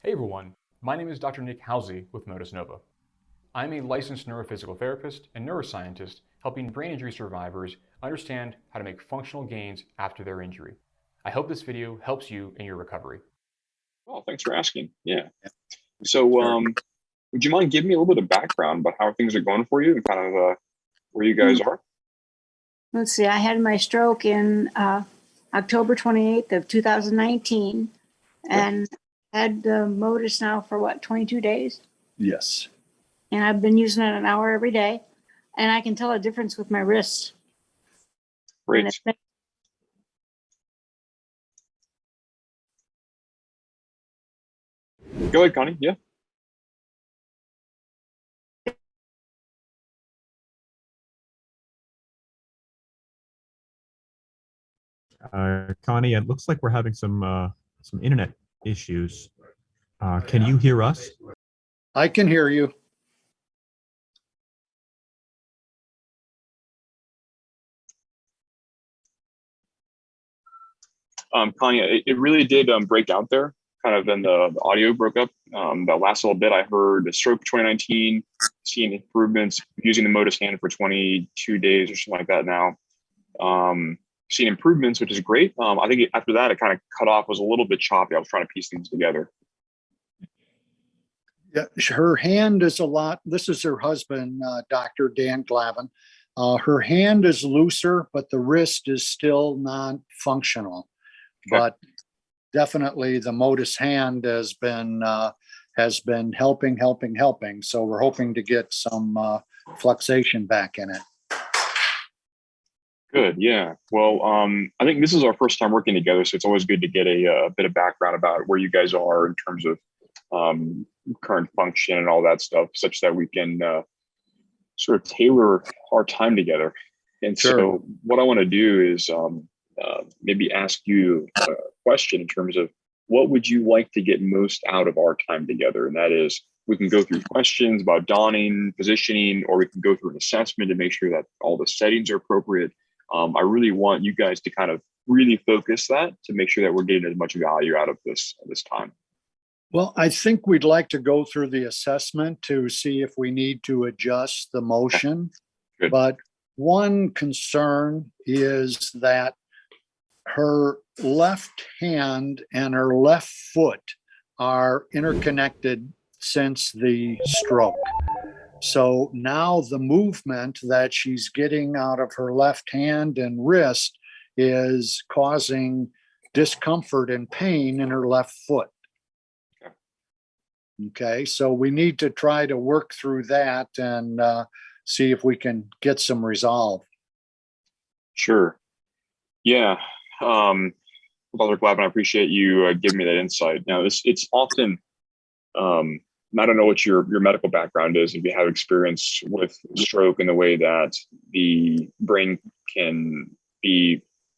Hey everyone, my name is Dr. Nick Halsey with Motus Nova. I'm a licensed neurophysical therapist and neuroscientist helping brain injury survivors understand how to make functional gains after their injury. I hope this video helps you in your recovery. Oh, thanks for asking. Yeah. So, would you mind giving me a little bit of background about how things are going for you and kind of where you guys are? Let's see, I had my stroke in October 28th of 2019 and had the Motus now for 22 days? Yes. And I've been using it an hour every day, and I can tell a difference with my wrists. Great. Go ahead, Connie. Yeah. Connie, it looks like we're having some internet issues. Can you hear us? I can hear you. Connie, it really did break out there, kind of, then the audio broke up. That last little bit, I heard a stroke 2019, seeing improvements, using the Motus hand for 22 days or something like that now. Seeing improvements, which is great. I think after that, it kind of cut off, was a little bit choppy. I was trying to piece things together. Yeah, her hand is a lot. This is her husband, Dr. Dan Glavin. Her hand is looser, but the wrist is still non-functional. Okay. But definitely the Motus hand has been helping. So we're hoping to get some flexation back in it. Good. Yeah. Well, I think this is our first time working together, so it's always good to get a bit of background about where you guys are in terms of current function and all that stuff, such that we can sort of tailor our time together. And Sure. So what I want to do is maybe ask you a question in terms of what would you like to get most out of our time together? And that is, we can go through questions about donning, positioning, or we can go through an assessment to make sure that all the settings are appropriate. I really want you guys to kind of really focus that to make sure that we're getting as much value out of this time. Well, I think we'd like to go through the assessment to see if we need to adjust the motion. Good. But one concern is that her left hand and her left foot are interconnected since the stroke. So now the movement that she's getting out of her left hand and wrist is causing discomfort and pain in her left foot. Okay, so we need to try to work through that and see if we can get some resolve. Sure. Yeah. Dr. Glavin, I appreciate you giving me that insight. Now, it's often, I don't know what your medical background is, if you have experience with stroke in the way that the brain can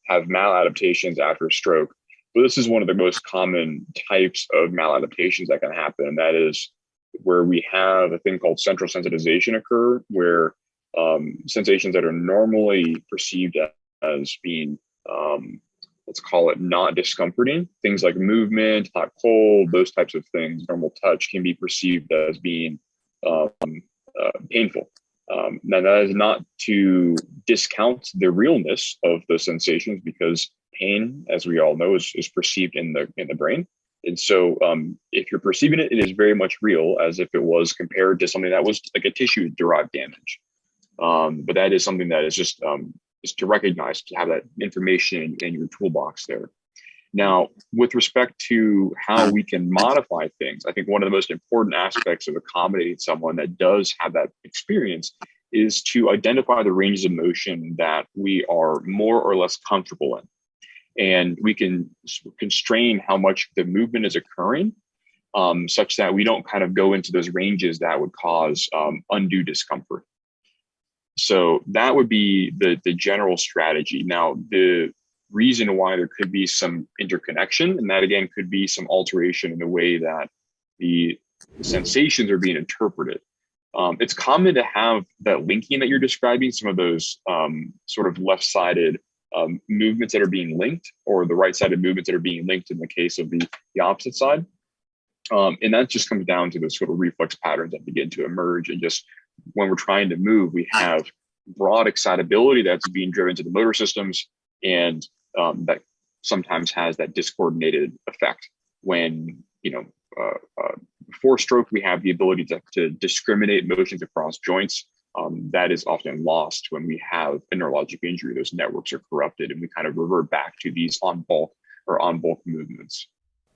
have maladaptations after a stroke. But this is one of the most common types of maladaptations that can happen. And that is where we have a thing called central sensitization occur, where sensations that are normally perceived as being, let's call it not discomforting, things like movement, hot, cold, those types of things, normal touch, can be perceived as being painful. Now, that is not to discount the realness of those sensations, because pain, as we all know, is perceived in the brain. And so if you're perceiving it, it is very much real, as if it was compared to something that was like a tissue derived damage. But that is something that is just to recognize, to have that information in your toolbox there. Now, with respect to how we can modify things, I think one of the most important aspects of accommodating someone that does have that experience is to identify the ranges of motion that we are more or less comfortable in. And we can constrain how much the movement is occurring, such that we don't kind of go into those ranges that would cause undue discomfort. So that would be the general strategy. Now, the reason why there could be some interconnection, and that again could be some alteration in the way that the sensations are being interpreted. It's common to have that linking that you're describing, some of those sort of left-sided movements that are being linked, or the right-sided movements that are being linked in the case of the opposite side. And that just comes down to those sort of reflex patterns that begin to emerge. And just when we're trying to move, we have broad excitability that's being driven to the motor systems, and that sometimes has that discoordinated effect. When, before stroke, we have the ability to discriminate motions across joints. That is often lost when we have a neurologic injury. Those networks are corrupted, and we kind of revert back to these on bulk movements.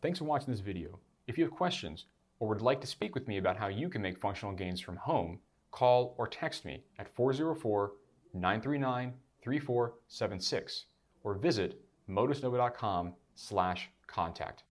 Thanks for watching this video. If you have questions or would like to speak with me about how you can make functional gains from home, call or text me at 404-939-3476 or visit motusnova.com/contact.